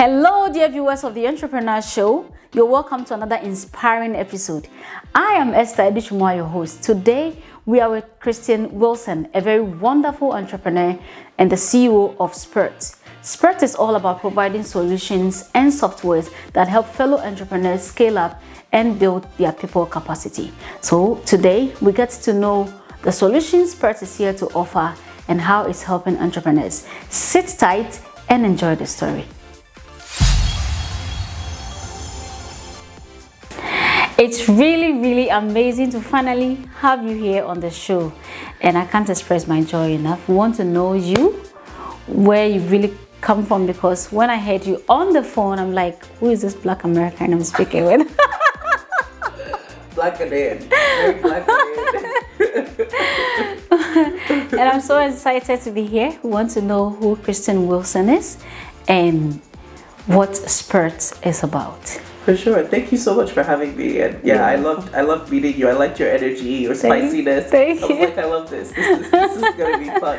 Hello, dear viewers of the Entrepreneur Show. You're welcome to another inspiring episode. I am Esther Edichumwa, your host. Today, we are with KRISTIN Wilson, a very wonderful entrepreneur and the CEO of SPURT. SPURT is all about providing solutions and softwares that help fellow entrepreneurs scale up and build their people capacity. So today, we get to know the solutions SPURT is here to offer and how it's helping entrepreneurs. Sit tight and enjoy the story. It's really amazing to finally have you here on the show, and I can't express my joy enough. We want to know you, where you really come from, because when I heard you on the phone, I'm like, who is this Black American I'm speaking with? Black Ghanaian, very Black Ghanaian. And I'm so excited to be here. We want to know who KRISTIN Wilson is and what SPURT is about. For sure. Thank you so much for having me. And yeah, I loved meeting you. I liked your energy, your spiciness. Thank you. I was like, I love this. This is gonna be fun.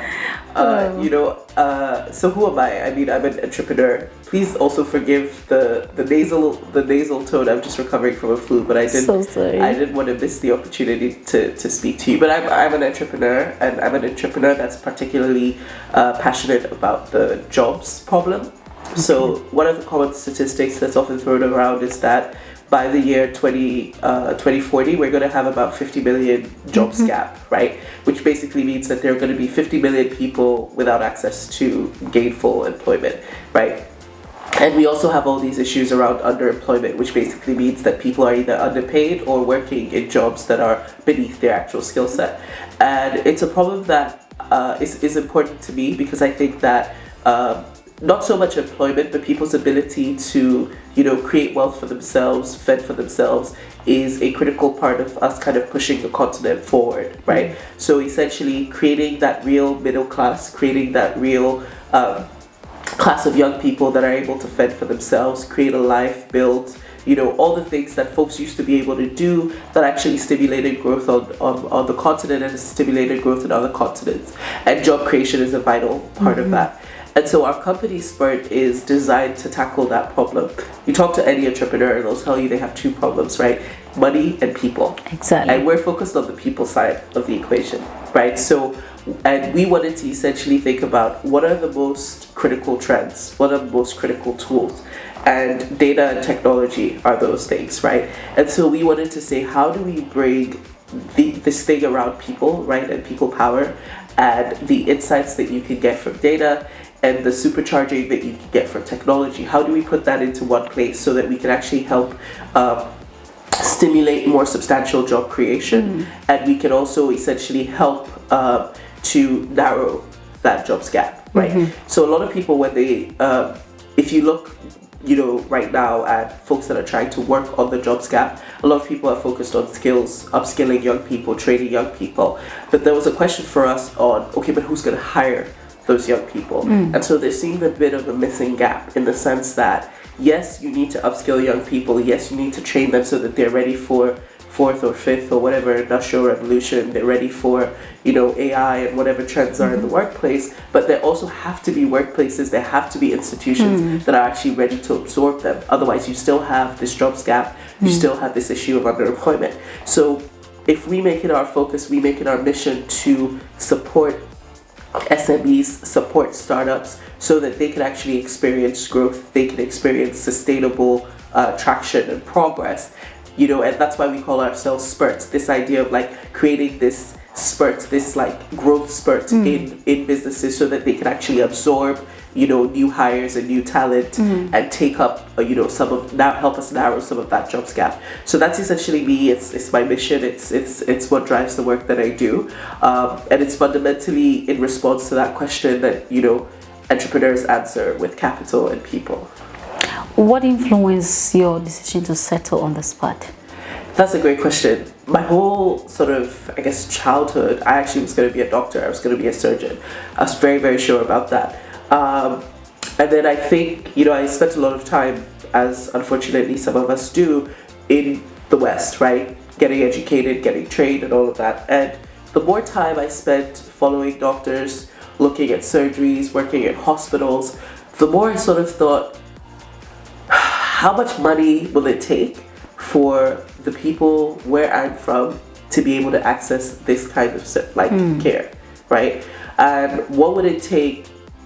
So who am I? I mean, I'm an entrepreneur. Please also forgive the nasal tone. I'm just recovering from a flu, but I didn't want to miss the opportunity to speak to you. But I'm an entrepreneur, and I'm an entrepreneur that's particularly passionate about the jobs problem. So one of the common statistics that's often thrown around is that by the year 2040, we're going to have about 50 million jobs gap, right? Which basically means that there are going to be 50 million people without access to gainful employment, right? And we also have all these issues around underemployment, which basically means that people are either underpaid or working in jobs that are beneath their actual skill set. And it's a problem that is important to me, because I think that not so much employment, but people's ability to, create wealth for themselves, fend for themselves, is a critical part of us kind of pushing the continent forward, right? So essentially creating that real middle class, creating that real class of young people that are able to fend for themselves, create a life, build, all the things that folks used to be able to do that actually stimulated growth on the continent and stimulated growth in other continents. And job creation is a vital part of that. And so our company SPURT is designed to tackle that problem. You talk to any entrepreneur and they'll tell you they have two problems, right? Money and people. Exactly. And we're focused on the people side of the equation, right? So, and we wanted to essentially think about what are the most critical trends? What are the most critical tools? And data and technology are those things, right? And so we wanted to say, how do we bring this thing around people, right? And people power, and the insights that you can get from data, and the supercharging that you can get from technology. How do we put that into one place so that we can actually help stimulate more substantial job creation, and we can also essentially help to narrow that jobs gap, right? So a lot of people, when they, if you look, right now at folks that are trying to work on the jobs gap, a lot of people are focused on skills, upskilling young people, training young people. But there was a question for us on, okay, but who's going to hire those young people? And so there seemed a bit of a missing gap, in the sense that, yes, you need to upskill young people. Yes, you need to train them so that they're ready for fourth or fifth or whatever industrial revolution. They're ready for, AI and whatever trends are in the workplace. But there also have to be workplaces, there have to be institutions that are actually ready to absorb them. Otherwise, you still have this jobs gap. You still have this issue of underemployment. So if we make it our focus, we make it our mission to support SMEs, support startups, so that they can actually experience growth, they can experience sustainable traction and progress, and that's why we call ourselves SPURTs. This idea of like creating this spurts, this like growth spurt in businesses, so that they can actually absorb new hires and new talent, and take up help us narrow some of that jobs gap. So that's essentially me. It's my mission. It's what drives the work that I do, and it's fundamentally in response to that question that entrepreneurs answer with capital and people. What influenced your decision to settle on the spot? That's a great question. My whole sort of, childhood, I actually was going to be a doctor. I was going to be a surgeon. I was very, very sure about that. And then I think, I spent a lot of time, as unfortunately some of us do, in the West, right? Getting educated, getting trained and all of that. And the more time I spent following doctors, looking at surgeries, working in hospitals, the more I sort of thought, how much money will it take for the people where I'm from to be able to access this kind of care, right? And what would it take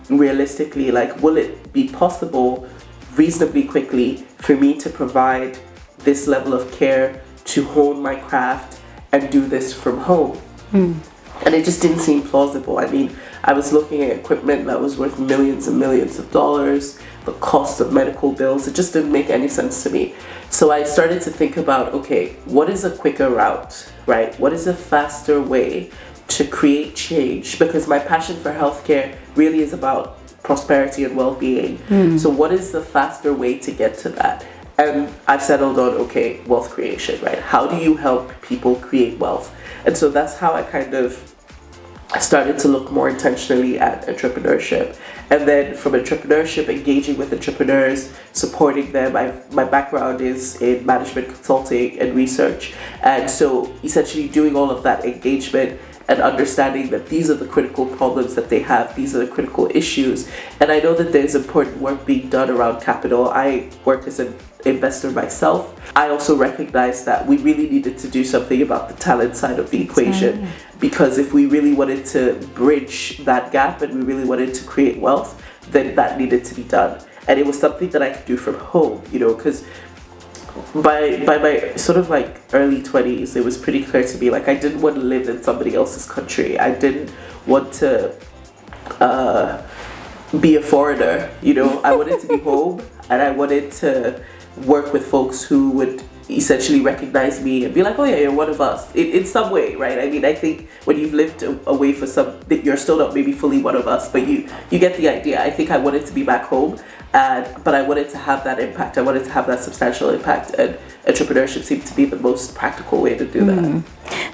realistically? Like, will it be possible reasonably quickly for me to provide this level of care, to hone my craft and do this from home? And it just didn't seem plausible. I mean, I was looking at equipment that was worth millions and millions of dollars, the cost of medical bills. It just didn't make any sense to me. So I started to think about, okay, what is a quicker route, right? What is a faster way to create change? Because my passion for healthcare really is about prosperity and well-being. So what is the faster way to get to that? And I settled on, okay, wealth creation, right? How do you help people create wealth? And so that's how I kind of started to look more intentionally at entrepreneurship. And then from entrepreneurship, engaging with entrepreneurs, supporting them. My background is in management consulting and research. And so essentially doing all of that engagement and understanding that these are the critical problems that they have, these are the critical issues. And I know that there's important work being done around capital. I work as an investor myself. I also recognize that we really needed to do something about the talent side of the equation, because if we really wanted to bridge that gap and we really wanted to create wealth, then that needed to be done. And it was something that I could do from home, you know, because by my sort of like early 20s, it was pretty clear to me, like, I didn't want to live in somebody else's country. I didn't want to be a foreigner, you know. I wanted to be home, and I wanted to work with folks who would essentially recognize me and be like, oh yeah, you're one of us in some way, right? I mean, I think when you've lived away for some, you're still not maybe fully one of us, but you get the idea. I think I wanted to be back home, but I wanted to have that impact. I wanted to have that substantial impact, and entrepreneurship seemed to be the most practical way to do that.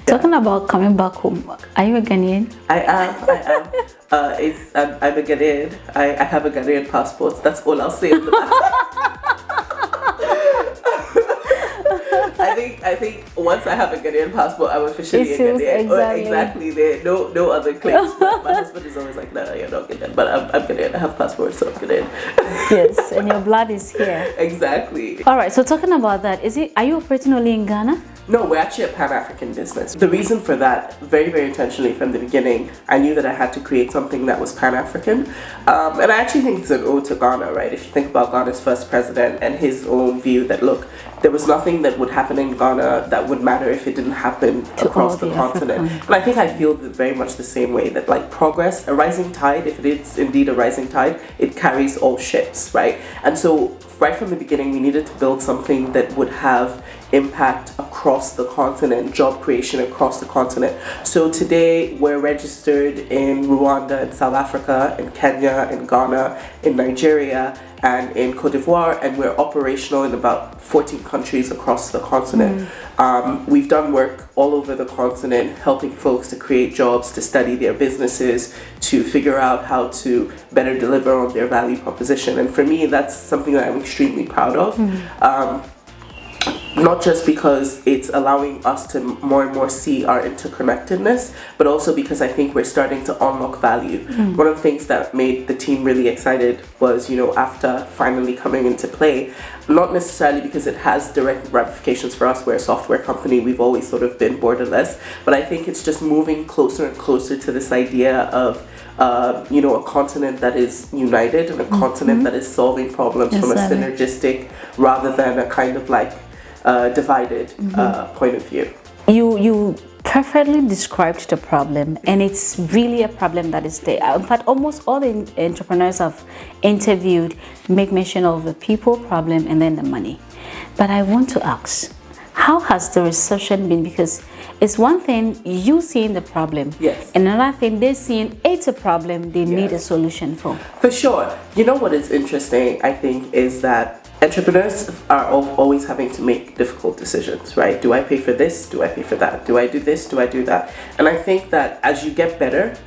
Talking about coming back home, are you a Ghanaian? I am. I'm a Ghanaian. I have a Ghanaian passport. That's all I'll say on the matter. I think once I have a Ghanaian passport, I'm officially a Ghanaian. Exactly. There, no other claims. My husband is always like, no, you're not Ghanaian. But I'm Ghanaian. I have a passport, so I'm Ghanaian. Yes, and your blood is here. Exactly. All right. So talking about that, are you operating only in Ghana? No, we're actually a Pan African business. The reason for that, very, very intentionally from the beginning, I knew that I had to create something that was Pan African. And I actually think it's an ode to Ghana, right? If you think about Ghana's first president and his own view that, look, there was nothing that would happen in Ghana that would matter if it didn't happen across the continent. And I think I feel very much the same way, that like progress, a rising tide, if it is indeed a rising tide, it carries all ships, right? And so right from the beginning, we needed to build something that would have impact across the continent, job creation across the continent. So today we're registered in Rwanda, in South Africa, in Kenya, in Ghana, in Nigeria, and in Cote d'Ivoire, and we're operational in about 14 countries across the continent. We've done work all over the continent, helping folks to create jobs, to study their businesses, to figure out how to better deliver on their value proposition. And for me, that's something that I'm extremely proud of. Not just because it's allowing us to more and more see our interconnectedness, but also because I think we're starting to unlock value. One of the things that made the team really excited was, you know, after finally coming into play, not necessarily because it has direct ramifications for us, we're a software company, we've always sort of been borderless, but I think it's just moving closer and closer to this idea of you know, a continent that is united and a continent that is solving problems from a synergistic rather than a kind of like divided point of view. You perfectly described the problem, and it's really a problem that is there. In fact, almost all the entrepreneurs I've interviewed make mention of the people problem and then the money. But I want to ask, how has the reception been? Because it's one thing you seeing the problem, yes, and another thing they're seeing it's a problem they need a solution for. For sure. You know what is interesting, I think, is that entrepreneurs are always having to make difficult decisions, right? Do I pay for this? Do I pay for that? Do I do this? Do I do that? And I think that as you get better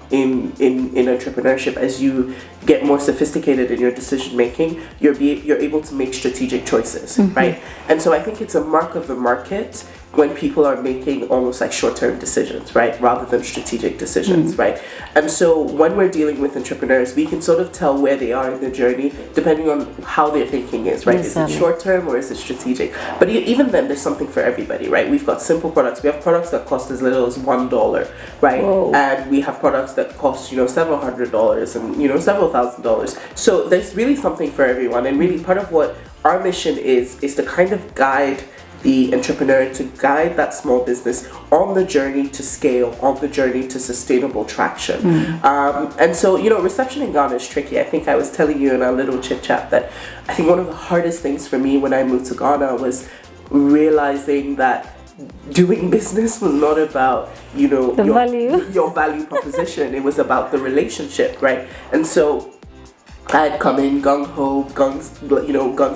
in entrepreneurship, as you get more sophisticated in your decision making, you're able to make strategic choices, right? And so I think it's a mark of the market when people are making almost like short-term decisions, right, rather than strategic decisions, right? And so when we're dealing with entrepreneurs, we can sort of tell where they are in the journey depending on how their thinking is, right? Is it short-term or is it strategic? But even then, there's something for everybody, right? We've got simple products. We have products that cost as little as $1, right? Whoa. And we have products that cost, several $100s and, several $1,000s. So there's really something for everyone. And really part of what our mission is to kind of guide the entrepreneur, to guide that small business on the journey to scale, on the journey to sustainable traction. And so, reception in Ghana is tricky. I think I was telling you in our little chit chat that I think one of the hardest things for me when I moved to Ghana was realizing that doing business was not about, your value proposition. It was about the relationship, right? And so I had come in gung-ho, guns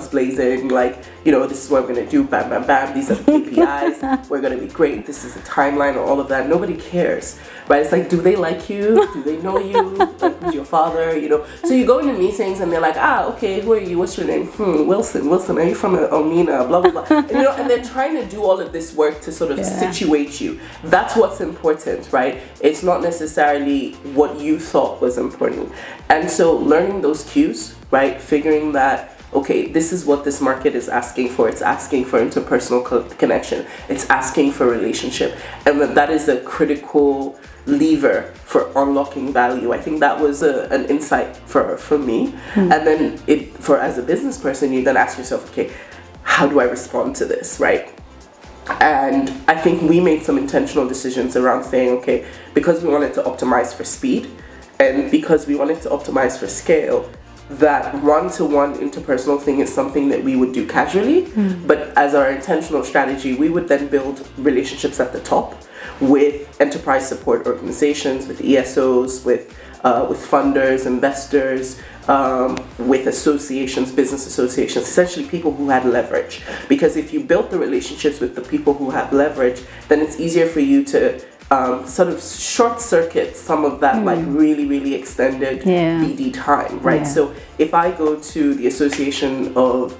blazing, like, this is what we're going to do, bam, bam, bam, these are the KPIs, we're going to be great, this is the timeline, and all of that. Nobody cares, right? It's like, do they like you? Do they know you? Like, who's your father? So you go into meetings and they're like, okay, who are you? What's your name? Wilson, are you from Elmina? Blah, blah, blah. And they're trying to do all of this work to sort of situate you. That's what's important, right? It's not necessarily what you thought was important. And so learning those cues, right? Figuring that, okay, this is what this market is asking for. It's asking for interpersonal connection. It's asking for relationship. And that is a critical lever for unlocking value. I think that was an insight for me. And then as a business person, you then ask yourself, okay, how do I respond to this, right? And I think we made some intentional decisions around saying, okay, because we wanted to optimize for speed and because we wanted to optimize for scale, that one-to-one interpersonal thing is something that we would do casually, but as our intentional strategy, we would then build relationships at the top with enterprise support organizations, with ESOs, with funders, investors, with associations, business associations, essentially people who had leverage. Because if you build the relationships with the people who have leverage, then it's easier for you to sort of short circuit some of that like really, really extended BD time, right? So if I go to the association of,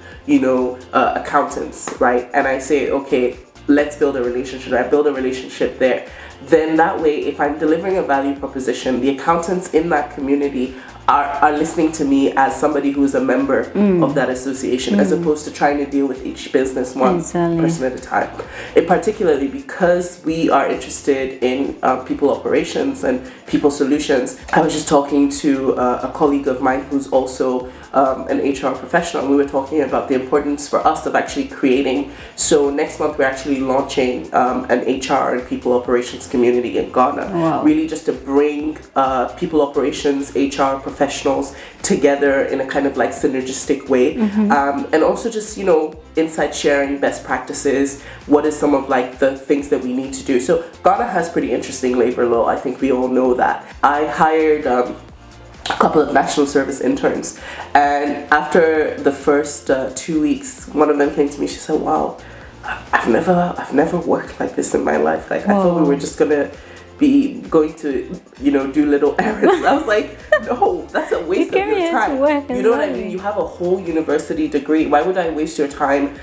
accountants, right? And I say, okay, let's build a relationship. I build a relationship there. Then that way, if I'm delivering a value proposition, the accountants in that community are listening to me as somebody who's a member of that association, as opposed to trying to deal with each business one person at a time. And particularly because we are interested in people operations and people solutions. I was just talking to a colleague of mine who's also an HR professional, and we were talking about the importance for us of actually creating. So next month we're actually launching an HR and people operations community in Ghana, really just to bring people operations, HR professionals together in a kind of like synergistic way, and also just insight sharing, best practices, what is some of like the things that we need to do. So Ghana has pretty interesting labor law. I think we all know that. I hired a couple of national service interns, and after the first 2 weeks, one of them came to me. She said, wow, I've never worked like this in my life. Like I thought we were just gonna be going to do little errands. I was like, no, that's a waste of your time. You know what I mean? You have a whole university degree. Why would I waste your time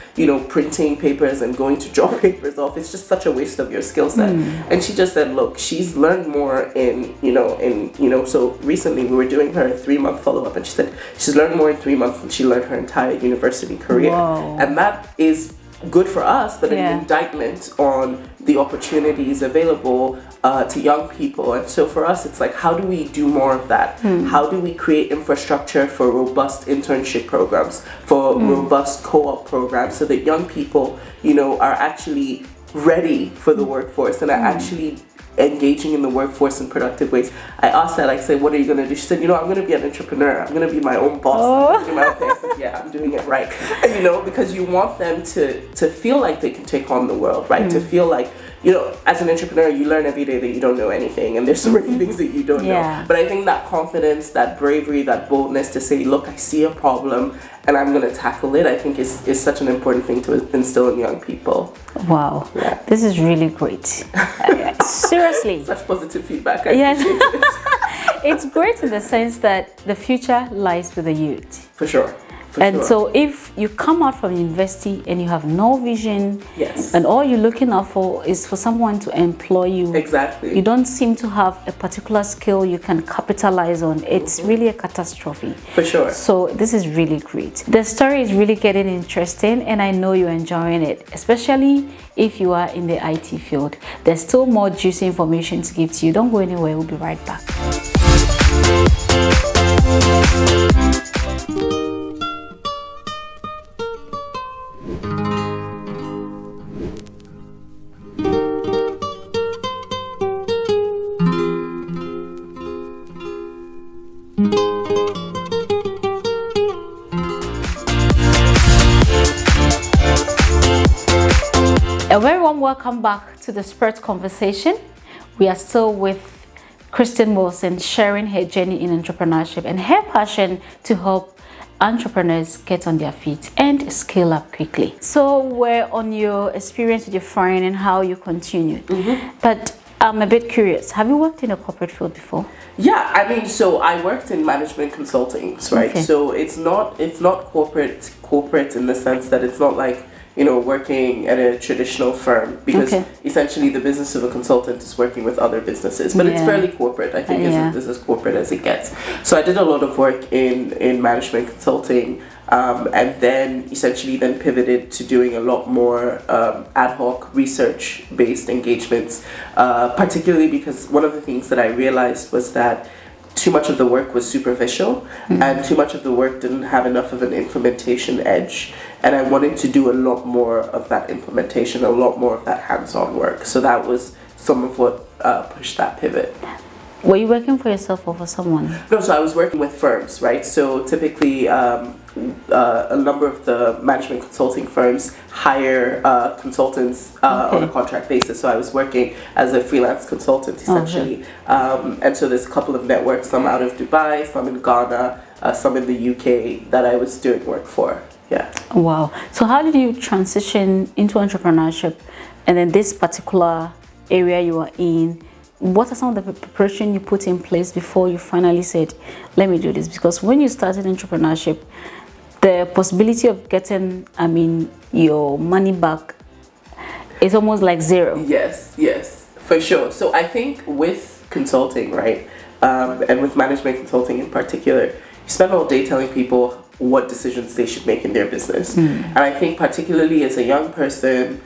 printing papers and going to drop papers off? It's just such a waste of your skill set. And she just said, look, she's learned more so recently we were doing her 3-month follow-up, and she said she's learned more in 3 months than she learned her entire university career. And that is good for us, but an indictment on the opportunities available to young people. And so for us, it's like, how do we do more of that? How do we create infrastructure for robust internship programs, for robust co-op programs, so that young people, are actually ready for the workforce and are actually engaging in the workforce in productive ways. I asked that, I said, what are you going to do? She said, I'm going to be an entrepreneur. I'm going to be my own boss. I'm my own thing. I said, yeah, I'm doing it right. And, because you want them to feel like they can take on the world, right? To feel like, as an entrepreneur, you learn every day that you don't know anything, and there's so many things that you don't know. But I think that confidence, that bravery, that boldness to say, look, I see a problem and I'm going to tackle it, I think is such an important thing to instill in young people. Wow. Yeah. This is really great. Seriously. Such positive feedback. I appreciate it. It's great in the sense that the future lies with the youth. For sure. And so if you come out from university and you have no vision, yes, and all you're looking out for is for someone to employ you, exactly, you don't seem to have a particular skill you can capitalize on, it's really a catastrophe. For sure. So this is really great. The story is really getting interesting, and I know you're enjoying it, especially if you are in the IT field. There's still more juicy information to give to you. Don't go anywhere, we'll be right back. A very warm welcome back to the SPURT conversation. We are still with KRISTIN Wilson, sharing her journey in entrepreneurship and her passion to help entrepreneurs get on their feet and scale up quickly. So we're on your experience with your friend and how you continued. But I'm a bit curious. Have you worked in a corporate field before? Yeah, I mean, so I worked in management consulting, right? Okay. So it's not corporate in the sense that it's not like, you know, working at a traditional firm, because essentially the business of a consultant is working with other businesses, but it's fairly corporate. I think it's as corporate as it gets. So I did a lot of work in management consulting, and then essentially then pivoted to doing a lot more ad hoc research based engagements, particularly because one of the things that I realized was that too much of the work was superficial, and too much of the work didn't have enough of an implementation edge, and I wanted to do a lot more of that implementation, a lot more of that hands-on work. So that was some of what pushed that pivot. Were you working for yourself or for someone? No, so I was working with firms, right? So typically a number of the management consulting firms hire consultants on a contract basis. So I was working as a freelance consultant essentially. And so there's a couple of networks, some out of Dubai, some in Ghana, some in the UK that I was doing work for. Yeah. Wow. So how did you transition into entrepreneurship, and then this particular area you are in? What are some of the preparation you put in place before you finally said, let me do this? Because when you started entrepreneurship, the possibility of getting, your money back is almost like zero. Yes, for sure. So I think with consulting, right, and with management consulting in particular, you spend all day telling people what decisions they should make in their business. And I think particularly as a young person,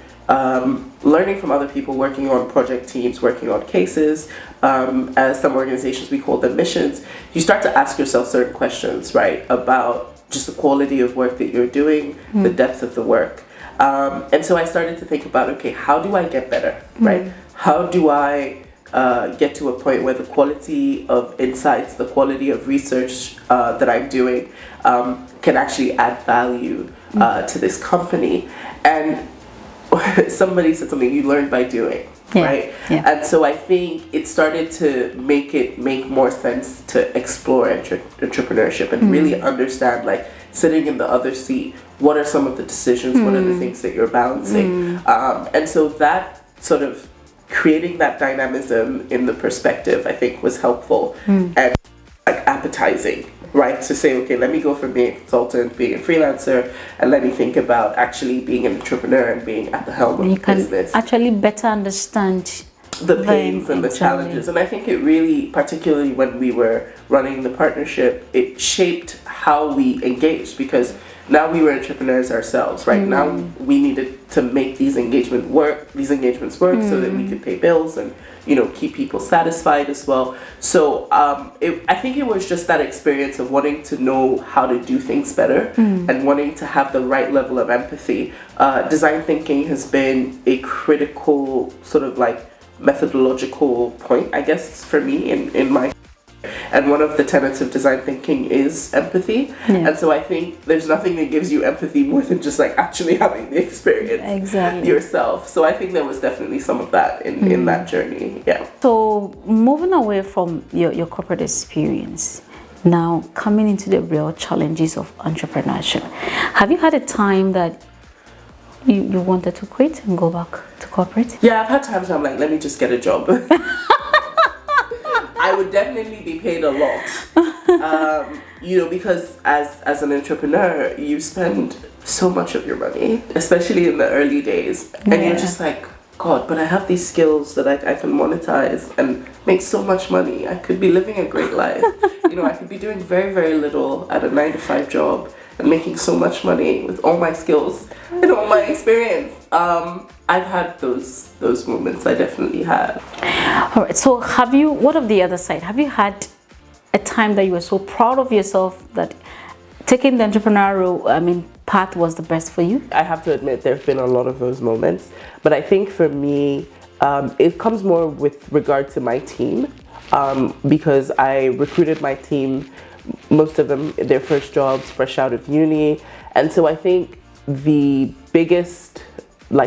learning from other people, working on project teams, working on cases, as some organizations we call them missions, you start to ask yourself certain questions, right, about just the quality of work that you're doing, the depth of the work. And so I started to think about, okay, how do I get better, right? How do I get to a point where the quality of insights, the quality of research that I'm doing can actually add value to this company? And somebody said something, you learn by doing, right? And so I think it started to make more sense to explore entrepreneurship and really understand, like, sitting in the other seat, what are some of the decisions, what are the things that you're balancing? And so that sort of creating that dynamism in the perspective, I think, was helpful and like appetizing, right? To say, okay, let me go from being a consultant, being a freelancer, and let me think about actually being an entrepreneur and being at the helm of the business. Actually better understand the pains and the challenges. And I think it really, particularly when we were running the partnership, it shaped how we engaged, because now we were entrepreneurs ourselves, right? Now we needed to make these engagements work so that we could pay bills and, you know, keep people satisfied as well. So I think it was just that experience of wanting to know how to do things better and wanting to have the right level of empathy. Design thinking has been a critical sort of like methodological point, I guess, for me in my. And one of the tenets of design thinking is empathy. And so I think there's nothing that gives you empathy more than just like actually having the experience yourself. So I think there was definitely some of that in that journey. Yeah. So moving away from your corporate experience, now coming into the real challenges of entrepreneurship, have you had a time that you wanted to quit and go back to corporate? Yeah, I've had times where I'm like, let me just get a job. I would definitely be paid a lot You know, because as an entrepreneur, you spend so much of your money, especially in the early days, and you're just like, God, but I have these skills that I can monetize and make so much money. I could be living a great life. You know, I could be doing very, very little at a 9-to-5 job and making so much money with all my skills and all my experience. I've had those moments. I definitely have. All right. So what of the other side? Have you had a time that you were so proud of yourself that taking the entrepreneurial, path was the best for you? I have to admit there have been a lot of those moments, but I think for me, it comes more with regard to my team, because I recruited my team, most of them their first jobs fresh out of uni, and so I think the biggest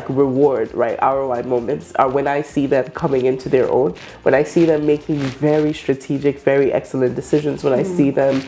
reward, right, ROI moments are when I see them coming into their own, when I see them making very strategic, very excellent decisions, when I see them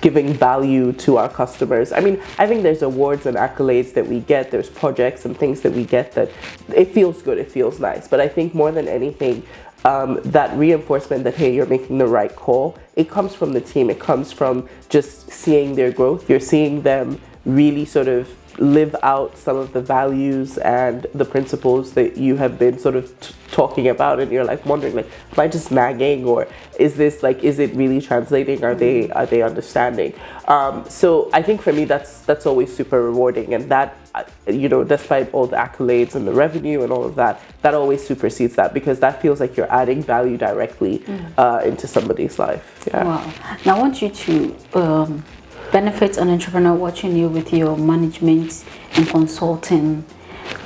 giving value to our customers. I think there's awards and accolades that we get, there's projects and things that we get that it feels good, it feels nice, but I think more than anything, that reinforcement that, hey, you're making the right call, it comes from the team, it comes from just seeing their growth. You're seeing them really sort of live out some of the values and the principles that you have been sort of talking about, and you're wondering am I just nagging, or is this is it really translating? Are they understanding? So I think for me that's always super rewarding, and that despite all the accolades and the revenue and all of that always supersedes that, because that feels like you're adding value directly into somebody's life. Yeah. Wow. Now I want you to benefit an entrepreneur watching you with your management and consulting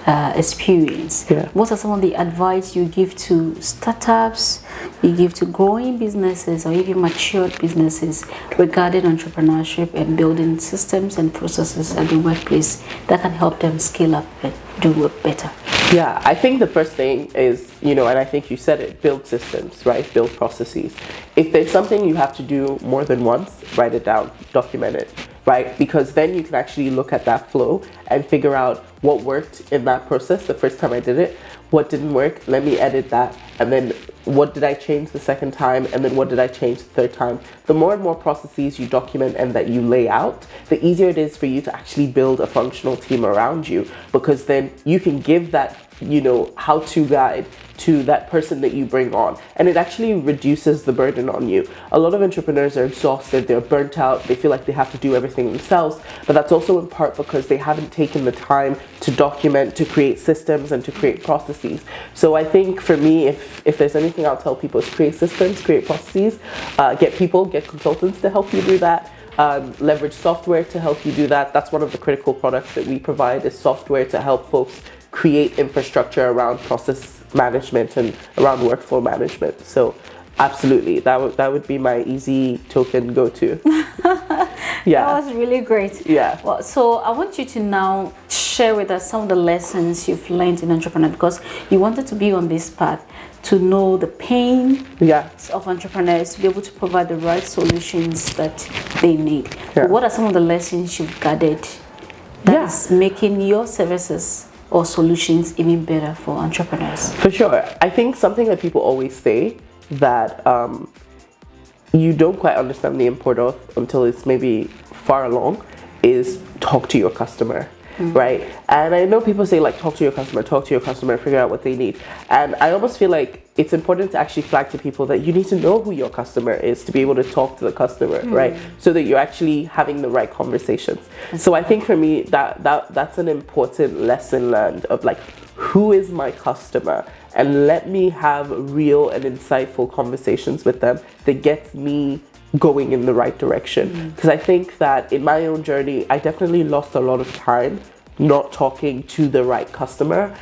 experience. Yeah. What are some of the advice you give to startups, you give to growing businesses or even matured businesses regarding entrepreneurship and building systems and processes at the workplace that can help them scale up and do it better? Yeah, I think the first thing is, and I think you said it, build systems, right? Build processes. If there's something you have to do more than once, write it down, document it, right? Because then you can actually look at that flow and figure out what worked in that process the first time I did it, what didn't work, let me edit that, and then what did I change the second time, and then what did I change the third time. The more and more processes you document and that you lay out, the easier it is for you to actually build a functional team around you, because then you can give that how-to guide to that person that you bring on, and it actually reduces the burden on you. A lot of entrepreneurs are exhausted, they're burnt out, they feel like they have to do everything themselves, but that's also in part because they haven't taken the time to document, to create systems and to create processes. So I think for me, if there's anything I'll tell people is create systems, create processes, get consultants to help you do that. Leverage software to help you do that. That's one of the critical products that we provide, is software to help folks create infrastructure around process management and around workflow management. So absolutely, that would be my easy token go-to. Yeah, that was really great. Yeah. Well, so I want you to now share with us some of the lessons you've learned in entrepreneur, because you wanted to be on this path to know the pain of entrepreneurs, to be able to provide the right solutions that they need. Yeah. What are some of the lessons you've gathered that is making your services or solutions even better for entrepreneurs? For sure. I think something that people always say that you don't quite understand the import of until it's maybe far along is talk to your customer. Right? And I know people say talk to your customer, figure out what they need. And I almost feel like it's important to actually flag to people that you need to know who your customer is to be able to talk to the customer, right? So that you're actually having the right conversations. So I think for me that's an important lesson learned of who is my customer, and let me have real and insightful conversations with them that gets me going in the right direction. Because I think that in my own journey, I definitely lost a lot of time not talking to the right customer,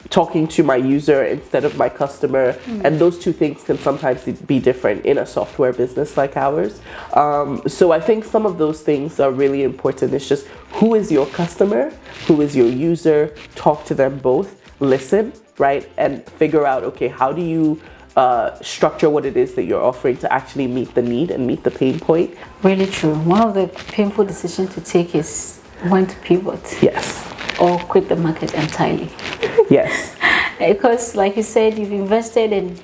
talking to my user instead of my customer, and those two things can sometimes be different in a software business like ours. So I think some of those things are really important. It's just, who is your customer, who is your user, talk to them both, listen, right, and figure out, okay, how do you structure what it is that you're offering to actually meet the need and meet the pain point. Really true. One of the painful decisions to take is when to pivot. Yes. Or quit the market entirely. Yes. Because like you said, you've invested in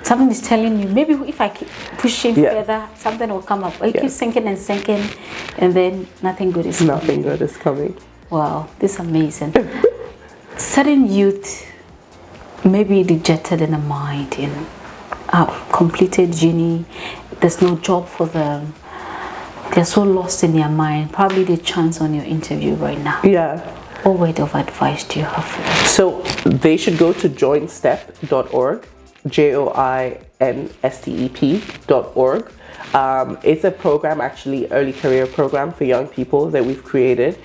something is telling you, maybe if I keep pushing further, something will come up. Or you keep sinking and sinking, and then nothing good is coming. Nothing good is coming. Wow, this is amazing. Certain youth may be dejected in the mind and completed uni. There's no job for them. They're so lost in their mind. Probably the chance on your interview right now. Yeah. What word of advice do you have for them? So they should go to joinstep.org, joinstep.org. It's a program, actually, early career program for young people that we've created.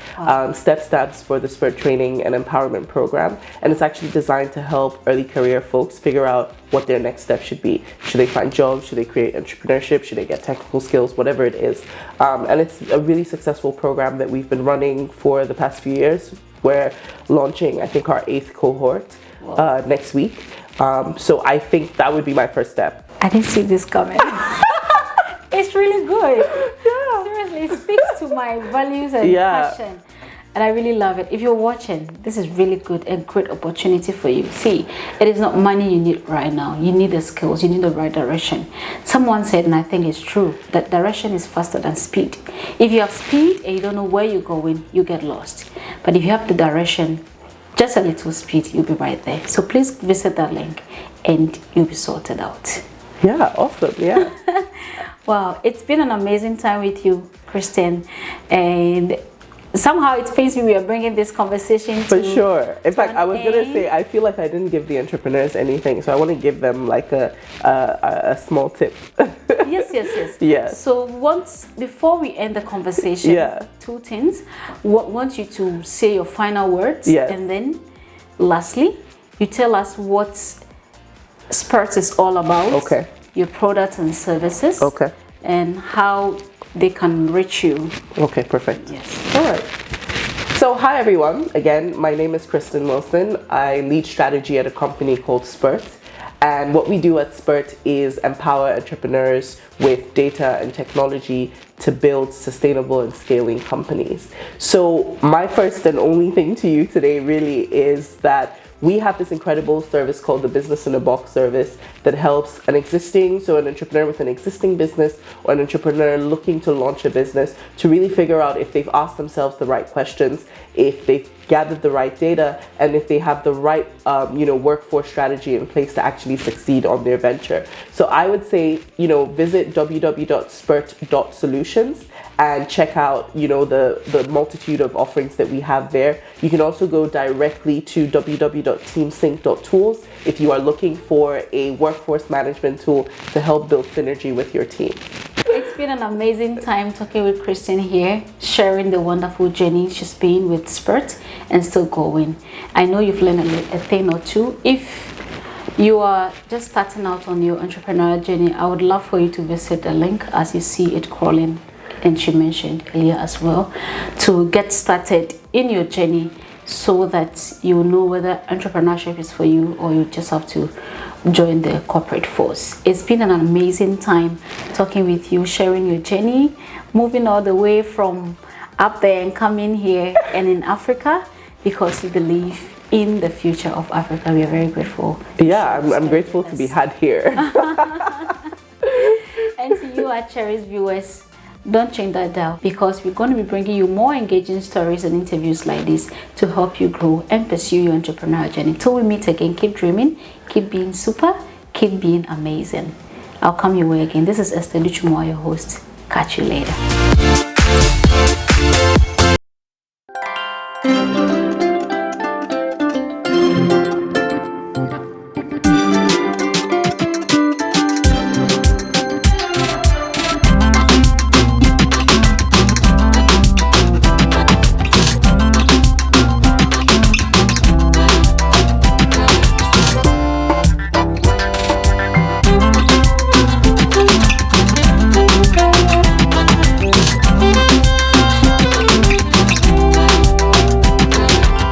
STEP stands for the SPURT Training and Empowerment Program, and it's actually designed to help early career folks figure out what their next step should be. Should they find jobs? Should they create entrepreneurship? Should they get technical skills? Whatever it is. And it's a really successful program that we've been running for the past few years. We're launching, I think, our 8th cohort next week. So I think that would be my first step. I didn't see this coming. It's really good. Yeah. Seriously, it speaks to my values and passion. And I really love it. If you're watching, this is really good and great opportunity for you. See, it is not money you need right now. You need the skills. You need the right direction. Someone said, and I think it's true, that direction is faster than speed. If you have speed and you don't know where you're going, you get lost. But if you have the direction, just a little speed, you'll be right there. So please visit that link and you'll be sorted out. Yeah, awesome. Yeah. Wow, it's been an amazing time with you, KRISTIN, and somehow it pains me we are bringing this conversation for sure. In fact, I was gonna say I feel like I didn't give the entrepreneurs anything, so I want to give them like a small tip. Yes. So before we end the conversation, 2 things. Want you to say your final words, and then lastly, you tell us what SPURT is all about. Okay. Your products and services. Okay. And how they can reach you. Okay, perfect. Yes. All right. So hi everyone. Again, my name is KRISTIN Wilson. I lead strategy at a company called SPURT. And what we do at SPURT is empower entrepreneurs with data and technology to build sustainable and scaling companies. So my first and only thing to you today really is that we have this incredible service called the Business in a Box service that helps an entrepreneur with an existing business or an entrepreneur looking to launch a business to really figure out if they've asked themselves the right questions, if they've gathered the right data, and if they have the right workforce strategy in place to actually succeed on their venture. So I would say, visit www.spurt.solutions and check out, the multitude of offerings that we have there. You can also go directly to www.teamsync.tools if you are looking for a workforce management tool to help build synergy with your team. It's been an amazing time talking with KRISTIN here, sharing the wonderful journey she's been with SPURT and still going. I know you've learned a thing or two. If you are just starting out on your entrepreneurial journey, I would love for you to visit the link as you see it crawling, and she mentioned earlier as well, to get started in your journey so that you know whether entrepreneurship is for you or you just have to join the corporate force. It's been an amazing time talking with you, sharing your journey, moving all the way from up there and coming here and in Africa because you believe in the future of Africa. We are very grateful. Yeah, I'm grateful to be had here. And to you, our cherished viewers, don't change that dial because we're going to be bringing you more engaging stories and interviews like this to help you grow and pursue your entrepreneurial journey. Until we meet again, keep dreaming, keep being super, keep being amazing. I'll come your way again. This is Esther Duchumwa, your host. Catch you later.